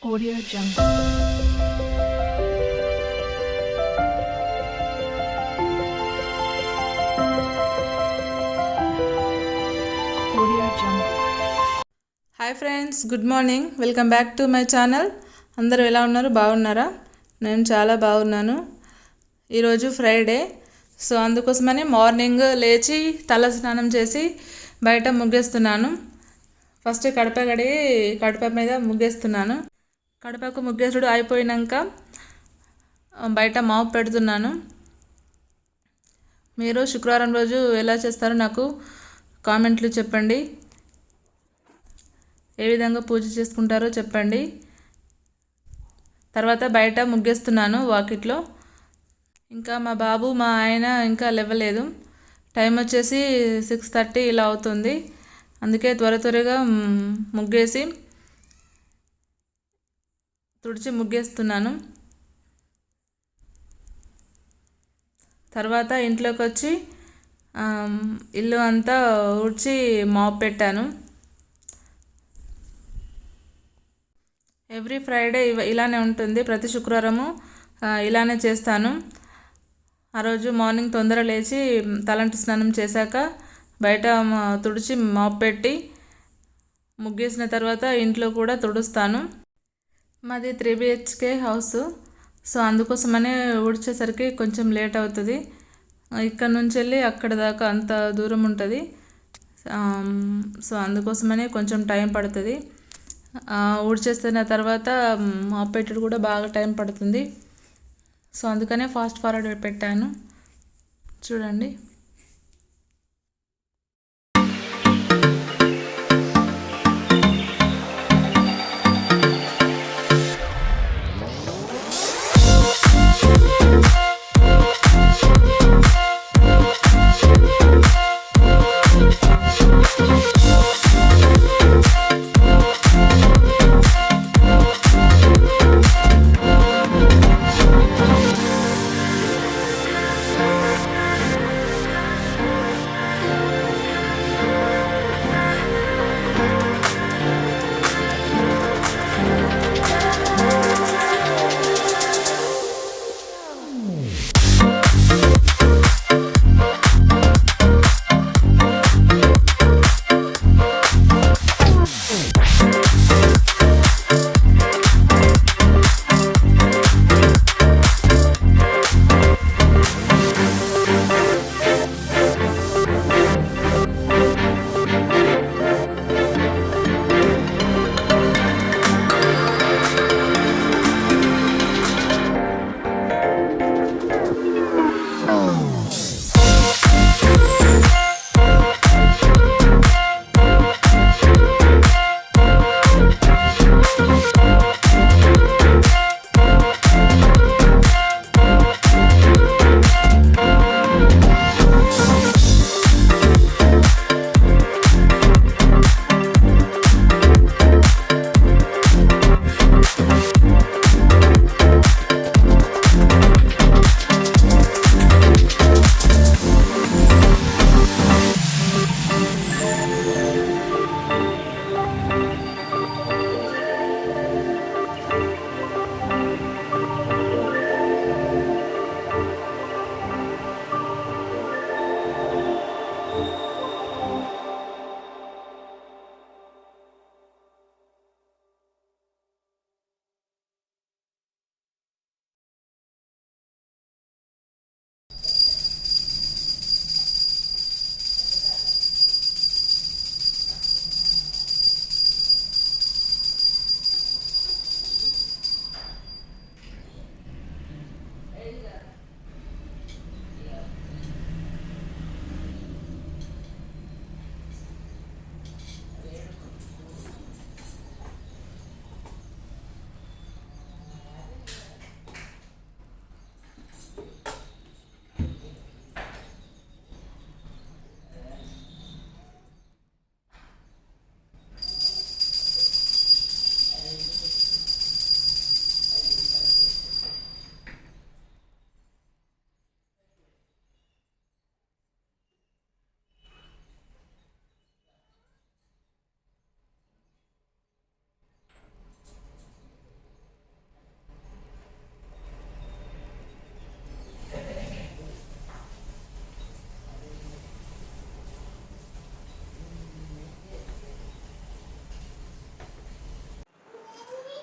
Audio Jungle. Audio Jungle. Hi friends, good morning. Welcome back to my channel. అందరూ ఎలా ఉన్నారు? బాగున్నారా? నేను చాలా బాగున్నాను. ఈరోజు ఫ్రైడే, సో అందుకోసమని మార్నింగ్ లేచి తల స్నానం చేసి బయట ముగ్గేస్తున్నాను. ఫస్ట్ కడప మీద ముగ్గేస్తున్నాను. కడపకు ముగ్గేసుడు అయిపోయినాక బయట మాప్ పెడుతున్నాను. మీరు శుక్రవారం రోజు ఎలా చేస్తారో నాకు కామెంట్లు చెప్పండి. ఏ విధంగా పూజ చేసుకుంటారో చెప్పండి. తర్వాత బయట ముగ్గేస్తున్నాను వాకిట్లో. ఇంకా మా బాబు మా ఆయన ఇంకా లేవలేదు. టైం వచ్చేసి 6:30 ఇలా అవుతుంది. అందుకే త్వరగా ముగ్గేసి తుడిచి ముగ్గేస్తున్నాను. తర్వాత ఇంట్లోకి వచ్చి ఇల్లు అంతా ఊడ్చి మాప్ పెట్టాను. ఎవ్రీ ఫ్రైడే ఇలానే ఉంటుంది. ప్రతి శుక్రవారము ఇలానే చేస్తాను. ఆ రోజు మార్నింగ్ తొందర లేచి తలంటి స్నానం చేశాక బయట తుడిచి మాప్ పెట్టి ముగ్గేసిన తర్వాత ఇంట్లో కూడా తుడుస్తాను. మాది 3 BHK హౌస్, సో అందుకోసమనే ఊడ్చేసరికి కొంచెం లేట్ అవుతుంది. ఇక్కడ నుంచి వెళ్ళి అక్కడ దాకా అంత దూరం ఉంటుంది. సో అందుకోసమనే కొంచెం టైం పడుతుంది. ఊడ్చేస్తున్న తర్వాత మాప్ పెట్టుడు కూడా బాగా టైం పడుతుంది. సో అందుకనే ఫాస్ట్ ఫార్వర్డ్ పెట్టాను. చూడండి.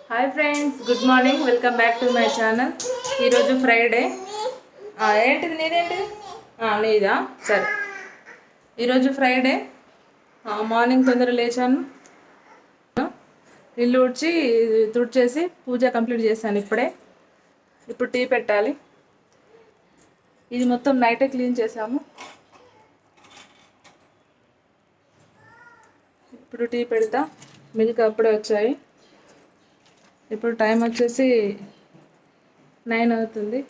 Hi friends, good morning. Welcome back to my channel. ఈరోజు ఫ్రైడే. ఏంటిది నీదేంటిది? నీదా? సరే. ఈరోజు ఫ్రైడే. మార్నింగ్ తొందర లేచాను, ఇల్లు ఊడ్చి తుడిచేసి పూజ కంప్లీట్ చేశాను ఇప్పుడే. ఇప్పుడు టీ పెట్టాలి. ఇది మొత్తం నైటే క్లీన్ చేసాము. ఇప్పుడు టీ పెడతా. మిల్క్ అప్పుడే వచ్చాయి. ఇప్పుడు టైం వచ్చేసి 9 అవుతుంది.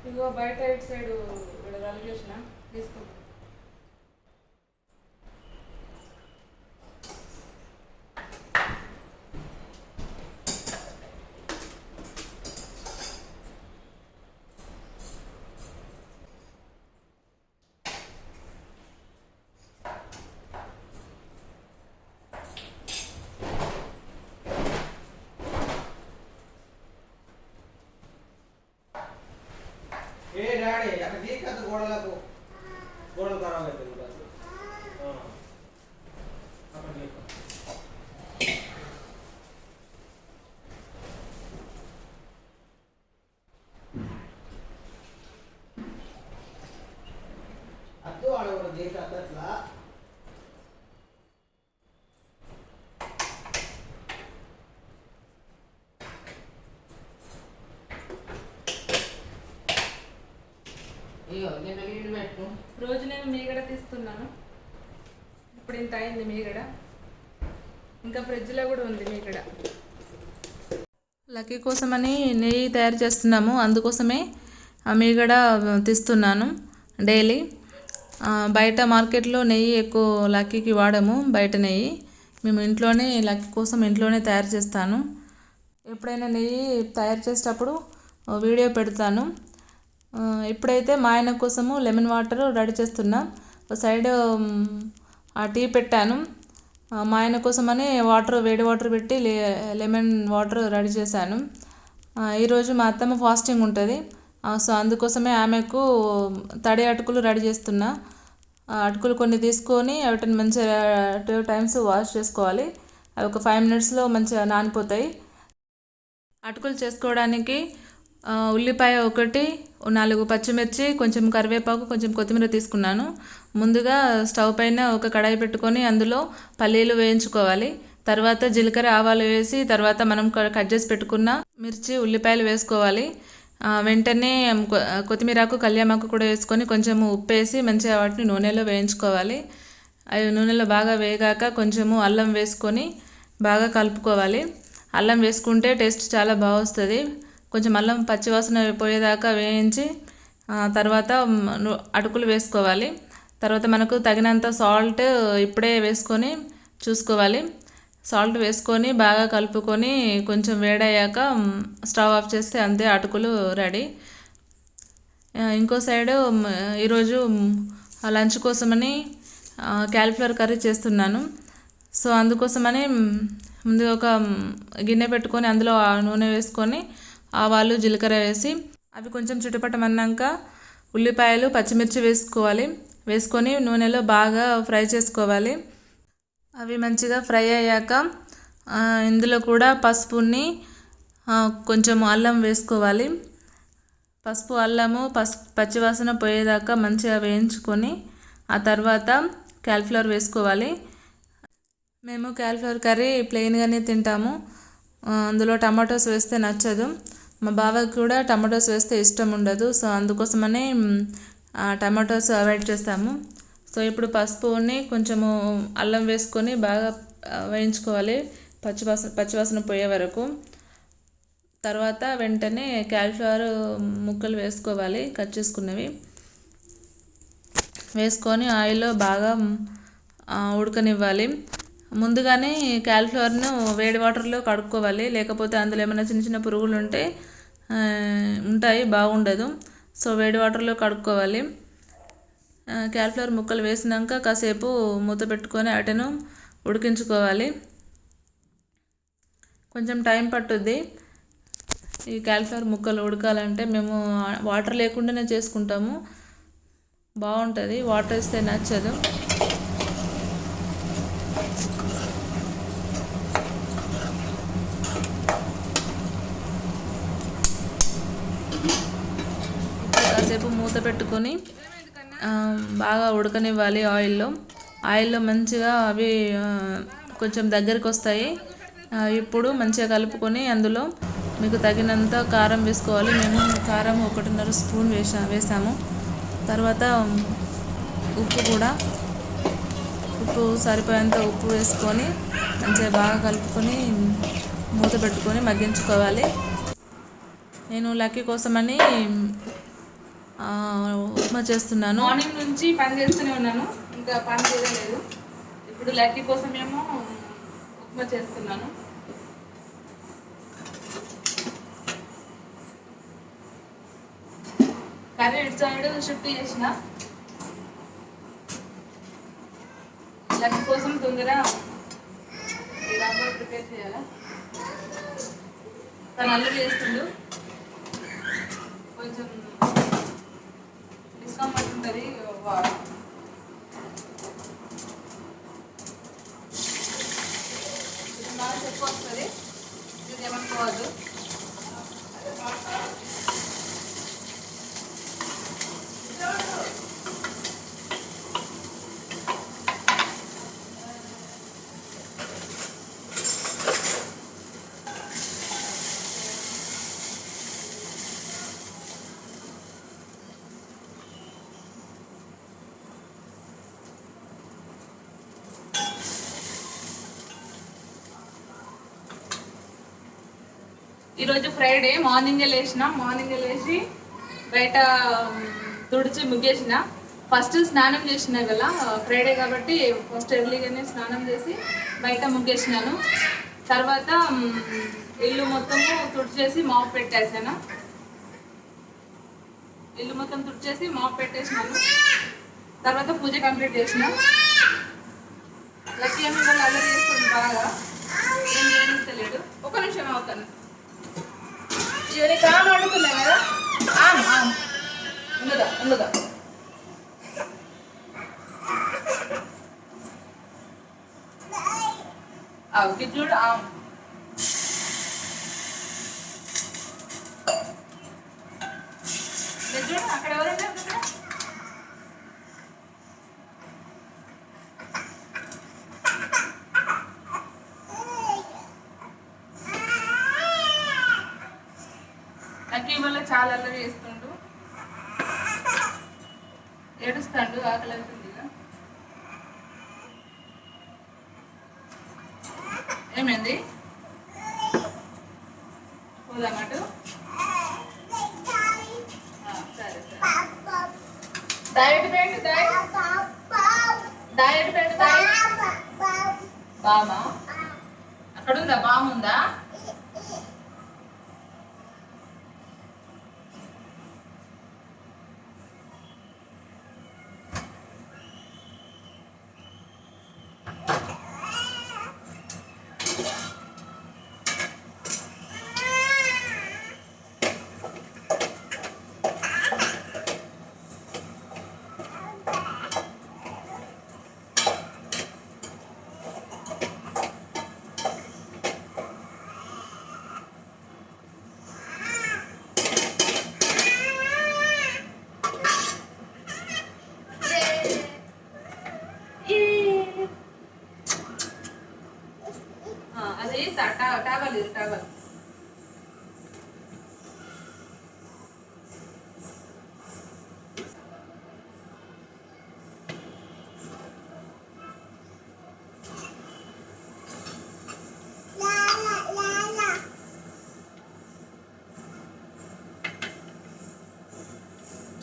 ఇగో బయట ఇటు సైడ్ ఇక్కడ కలిగేసిన తీసుకో. గోడలు ఖరాబ్ అవుతుంది. అద్దు వాడు కూడా దేశ అట్లా రోజు నేను మీగడ తీస్తున్నాను. ఇప్పుడు ఇంత అయింది మీగడ. ఇంకా ఫ్రిడ్జ్లో కూడా ఉంది మీగడ. లక్కీ కోసమని నెయ్యి తయారు చేస్తున్నాము, అందుకోసమే ఆ మీగడ తీస్తున్నాను డైలీ. బయట మార్కెట్లో నెయ్యి ఎక్కువ లక్కీకి వాడము, బయట నెయ్యి. మేము ఇంట్లోనే లక్కీ కోసం ఇంట్లోనే తయారు చేస్తాను. ఎప్పుడైనా నెయ్యి తయారు చేసేటప్పుడు వీడియో పెడతాను. ఇప్పుడైతే మా ఆయన కోసము లెమన్ వాటర్ రెడీ చేస్తున్నా. సైడ్ ఆ టీ పెట్టాను. మా ఆయన కోసమని వేడి వాటర్ పెట్టి లెమన్ వాటర్ రెడీ చేశాను. ఈరోజు మా అత్తమ్మ ఫాస్టింగ్ ఉంటుంది, సో అందుకోసమే ఆమెకు తడి అటుకులు రెడీ చేస్తున్నా. అటుకులు కొన్ని తీసుకొని వాటిని మంచిగా 2 times వాష్ చేసుకోవాలి. అవి ఒక 5 minutesలో మంచిగా నానిపోతాయి. అటుకులు చేసుకోవడానికి ఉల్లిపాయ 1, 4 పచ్చిమిర్చి, కొంచెం కరివేపాకు, కొంచెం కొత్తిమీర తీసుకున్నాను. ముందుగా స్టవ్ పైన ఒక కడాయి పెట్టుకొని అందులో పల్లీలు వేయించుకోవాలి. తర్వాత జీలకర్ర, ఆవాలు వేసి తర్వాత మనం కట్ చేసి పెట్టుకున్న మిర్చి, ఉల్లిపాయలు వేసుకోవాలి. వెంటనే కొత్తిమీరకు, కళ్యామాకు కూడా వేసుకొని కొంచెము ఉప్పు వేసి మంచిగా వాటిని నూనెలో వేయించుకోవాలి. అవి నూనెలో బాగా వేగాక కొంచెము అల్లం వేసుకొని బాగా కలుపుకోవాలి. అల్లం వేసుకుంటే టేస్ట్ చాలా బాగా వస్తుంది. కొంచెం అల్లం పచ్చివాసన పోయేదాకా వేయించి తర్వాత అటుకులు వేసుకోవాలి. తర్వాత మనకు తగినంత సాల్ట్ ఇప్పుడే వేసుకొని చూసుకోవాలి. సాల్ట్ వేసుకొని బాగా కలుపుకొని కొంచెం వేడయ్యాక స్టవ్ ఆఫ్ చేస్తే అంతే, అటుకులు రెడీ. ఇంకో సైడు ఈరోజు లంచ్ కోసమని క్యాలీఫ్లవర్ కర్రీ చేస్తున్నాను. సో అందుకోసమని ముందు ఒక గిన్నె పెట్టుకొని అందులో నూనె వేసుకొని ఆవాలు, జీలకర్ర వేసి అవి కొంచెం చిటపటమన్నాక ఉల్లిపాయలు, పచ్చిమిర్చి వేసుకొని నూనెలో బాగా ఫ్రై చేసుకోవాలి. అవి మంచిగా ఫ్రై అయ్యాక ఇందులో కూడా పసుపుని కొంచెం అల్లం వేసుకోవాలి. పసుపు అల్లము పచ్చివాసన పోయేదాకా మంచిగా వేయించుకొని ఆ తర్వాత క్యాలీఫ్లవర్ వేసుకోవాలి. మేము క్యాలీఫ్లవర్ కర్రీ ప్లెయిన్గానే తింటాము. అందులో టమాటోస్ వేస్తే నచ్చదు. మా బావకి కూడా టమాటోస్ వేస్తే ఇష్టం ఉండదు. సో అందుకోసమని టమాటోస్ అవాయిడ్ చేస్తాము. సో ఇప్పుడు పసుపుని కొంచెము అల్లం వేసుకొని బాగా వేయించుకోవాలి పచ్చివాసన పోయే వరకు. తర్వాత వెంటనే క్యాలీఫ్లవర్ ముక్కలు వేసుకోవాలి, కట్ చేసుకున్నవి వేసుకొని ఆయిల్లో బాగా ఉడకనివ్వాలి. ముందుగానే క్యాలీఫ్లవర్ను వేడి వాటర్లో కడుక్కోవాలి, లేకపోతే అందులో ఏమైనా చిన్న చిన్న పురుగులు ఉంటాయి, బాగుండదు. సో వేడి వాటర్లో కడుక్కోవాలి. క్యాలీఫ్లవర్ ముక్కలు వేసినాక కాసేపు మూత పెట్టుకొని వాటిని ఉడికించుకోవాలి. కొంచెం టైం పట్టుద్ది ఈ క్యాలీఫ్లవర్ ముక్కలు ఉడకాలంటే. మేము వాటర్ లేకుండానే చేసుకుంటాము, బాగుంటుంది. వాటర్ వేస్తే నచ్చదు. కాసేపు మూత పెట్టుకొని బాగా ఉడకనివ్వాలి ఆయిల్లో మంచిగా అవి కొంచెం దగ్గరికి వస్తాయి. ఇప్పుడు మంచిగా కలుపుకొని అందులో మీకు తగినంత కారం వేసుకోవాలి. మేము కారం 1.5 స్పూన్ వేసాము. తర్వాత ఉప్పు సరిపోయేంత ఉప్పు వేసుకొని మంచిగా బాగా కలుపుకొని మూత పెట్టుకొని మగ్గించుకోవాలి. నేను లక్కీ కోసమని ఉప్మా చేస్తున్నాను. మార్నింగ్ నుంచి పని చేస్తూనే ఉన్నాను, ఇంకా పని చేయలేదు. ఇప్పుడు లక్కీ కోసం ఏమో ఉప్మా చేస్తున్నాను. కర్రీ ఇటు సైడ్ షిఫ్ట్ చేసిన లక్కీ కోసం తొందర ప్రిపేర్ చేయాలా. తను అల్లరి చేస్తుండు, కొంచెం డిస్కంఫర్ట్ ఉంటుంది. బాగా ఎక్కువ వస్తుంది, ఇది ఏమనుకోవద్దు. ఈరోజు ఫ్రైడే. మార్నింగ్ లేచి బయట తుడిచి ముగ్గేసిన. ఫస్ట్ స్నానం చేసిన కదా, ఫ్రైడే కాబట్టి ఫస్ట్ ఎర్లీగానే స్నానం చేసి బయట ముగ్గేసినాను. తర్వాత ఇల్లు మొత్తము తుడిచేసి మాప్ పెట్టేసాను. తర్వాత పూజ కంప్లీట్ చేసిన. లక్కీ ఏమి వాళ్ళు అల్లరి చేస్తుంది బాగా, ఏం చేయనిస్తలేడు. ఒక నిమిషం అవుతాను. ఇవన్నీ కామ్ వండుతున్నాయి కదా, ఉండదా చూడు. చూడు అక్కడ ఎవరంటే వల్ల చాలా అల్లరి చేస్తుండు, ఏడుస్తాడు, ఆకలి అవుతుంది. ఏమైంది? పోదామటు. సరే దాయటి పెట్టు, బామా అక్కడుందా? బాముందా?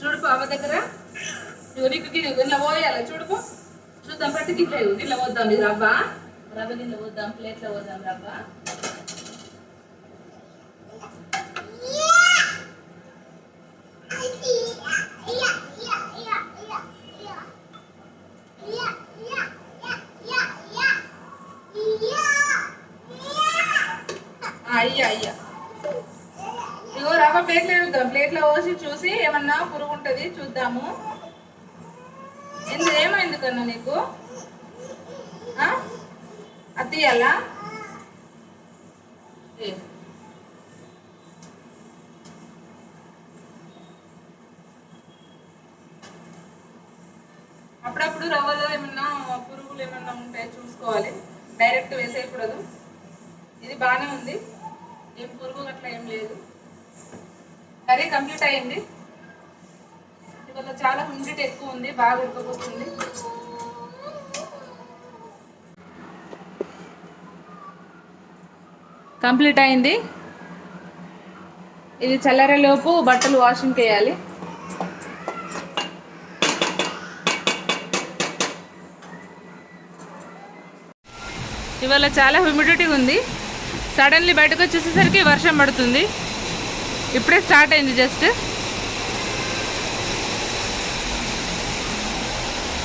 చూడుపు అమ్మ దగ్గర ఇగో నీకు గిన్నె పోయాలి చూడుపు చూద్దాం పట్టి గిన్నె పోద్దాం ఇది రవ్వ గిన్నె పోద్దాం ప్లేట్లో పోద్దాం రవ్వ అయ్యా ఇగో రవ్వ ప్లేట్లో వేద్దాం ప్లేట్లో పోసి చూసి ఏమన్నా పురుగు ఉంటుంది చూద్దాము ఏమైంది కన్నా నీకు అది తీయాలా అప్పుడప్పుడు రవ్వలో ఏమన్నా పురుగులు ఏమన్నా ఉంటాయి చూసుకోవాలి డైరెక్ట్ వేసేయకూడదు ఇది బాగానే ఉంది ఏం పురుగు అట్లా ఏం లేదు కర్రీ కంప్లీట్ అయింది ఇవాళ చాలా హ్యూమిడిటీ ఎక్కువ ఉంది బాగా ఉడకపోతుంది కంప్లీట్ అయింది ఇది చల్లరేలోపు బట్టలు వాషింగ్కి వేయాలి ఇవాళ చాలా హ్యూమిడిటీ ఉంది సడన్లీ బయటకు వచ్చేసేసరికి వర్షం పడుతుంది ఇప్పుడే స్టార్ట్ అయింది జస్ట్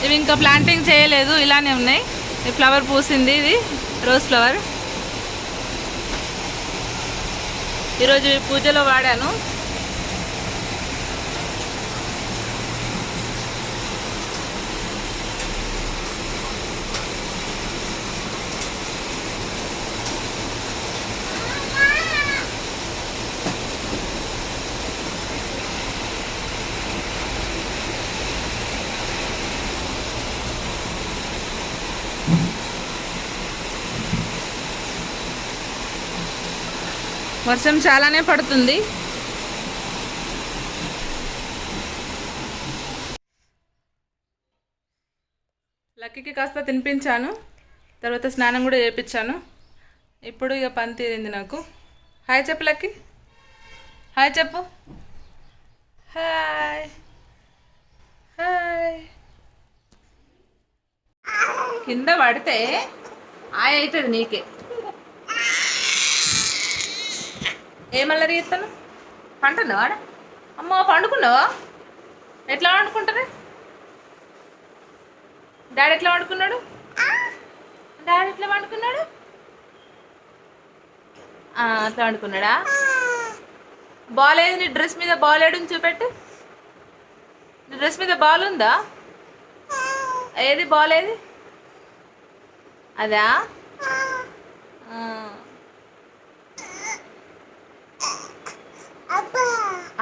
ఇవి ఇంకా ప్లాంటింగ్ చేయలేదు ఇలానే ఉన్నాయి ఈ ఫ్లవర్ పూసింది ఇది రోజ్ ఫ్లవర్ ఈరోజు పూజలో వాడాను వర్షం చాలానే పడుతుంది లక్కీకి కాస్త తినిపించాను తర్వాత స్నానం కూడా చేయించాను ఇప్పుడు ఇక పని తీరింది నాకు హాయ్ చెప్పు లక్కీ హాయ్ చెప్పు హాయ్ హాయ్ కింద పడితే హాయ్ అవుతుంది నీకే ఏమల్లరి చేస్తాను పంటున్నావా అమ్మ పండుకున్నావా ఎట్లా వండుకుంటారు డాడీ ఎట్లా వండుకున్నాడు అట్లా వండుకున్నాడా బాల్ ఏది నీ డ్రెస్ మీద బాల్ ఏడుని చూపెట్టు నీ డ్రెస్ మీద బాల్ ఉందా ఏది బాల్ ఏది అదా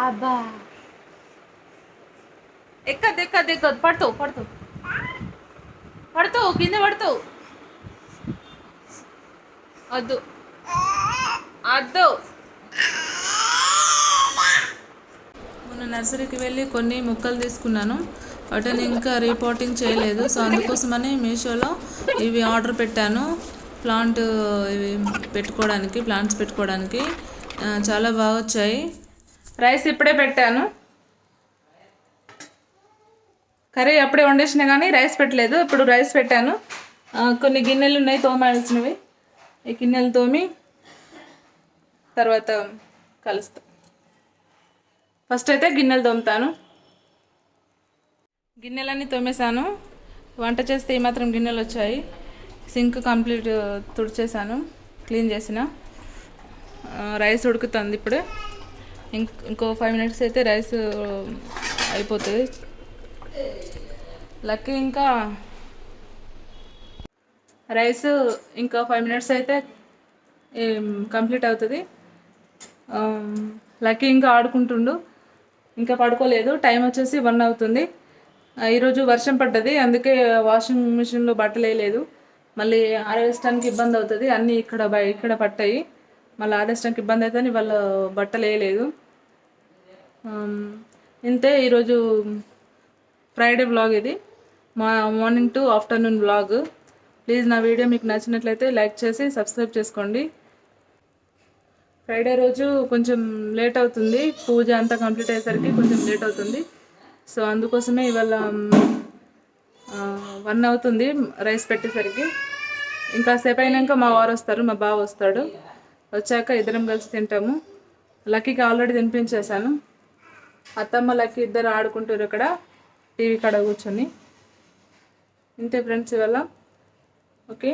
అబ్బా ఎక్కదు పడుతావు కింద పడుతావు వద్దు మొన్న నర్సరీకి వెళ్ళి కొన్ని మొక్కలు తీసుకున్నాను వాటిని ఇంకా రీపోర్టింగ్ చేయలేదు సో అందుకోసమని మీషోలో ఇవి ఆర్డర్ పెట్టాను ప్లాంట్ ఇవి ప్లాంట్స్ పెట్టుకోవడానికి చాలా బాగా వచ్చాయి రైస్ ఇప్పుడే పెట్టాను కర్రీ అప్పుడే వండేసిన కానీ రైస్ పెట్టలేదు ఇప్పుడు రైస్ పెట్టాను కొన్ని గిన్నెలు ఉన్నాయి తోమాల్సినవి ఈ గిన్నెలు తోమి తర్వాత కలుస్తాను ఫస్ట్ అయితే గిన్నెలు తోముతాను గిన్నెలన్నీ తోమేశాను వంట చేస్తే ఈ మాత్రం గిన్నెలు వచ్చాయి సింక్ కంప్లీట్ తుడిచేసాను క్లీన్ చేసిన రైస్ ఉడుకుతుంది ఇప్పుడు ఇంకో 5 minutes అయితే రైస్ అయిపోతుంది లక్కీ ఇంకా రైస్ ఇంకా 5 minutes అయితే కంప్లీట్ అవుతుంది లక్కీ ఇంకా ఆడుకుంటుండు ఇంకా పడుకోలేదు టైం వచ్చేసి 1 అవుతుంది ఈరోజు వర్షం పడ్డది అందుకే వాషింగ్ మిషన్లో బట్టలు వేయలేదు మళ్ళీ ఆరేయడానికి ఇబ్బంది అవుతుంది అన్నీ ఇక్కడ పట్టాయి మళ్ళీ ఆరేయడానికి ఇబ్బంది అవుతుంది వాళ్ళ బట్టలు వేయలేదు ఇంతే ఈరోజు ఫ్రైడే వ్లాగ్ ఇది morning to afternoon vlog please నా వీడియో మీకు నచ్చినట్లయితే లైక్ చేసి సబ్స్క్రైబ్ చేసుకోండి ఫ్రైడే రోజు కొంచెం లేట్ అవుతుంది పూజ అంతా కంప్లీట్ అయ్యేసరికి కొంచెం లేట్ అవుతుంది సో అందుకోసమే ఇవాళ 1 అవుతుంది రైస్ పెట్టేసరికి. ఇంకా సేపు అయినాక మా వారు వస్తారు, మా బావ వస్తాడు. వచ్చాక ఇద్దరం కలిసి తింటాము. లక్కీకి ఆల్రెడీ తినిపించేశాను. అత్తమ్మ లక్కీ ఇద్దరు ఆడుకుంటారు ఇక్కడ టీవీ కాడ కూర్చొని. ఇంతే ఫ్రెండ్స్ ఇవాళ. ఓకే.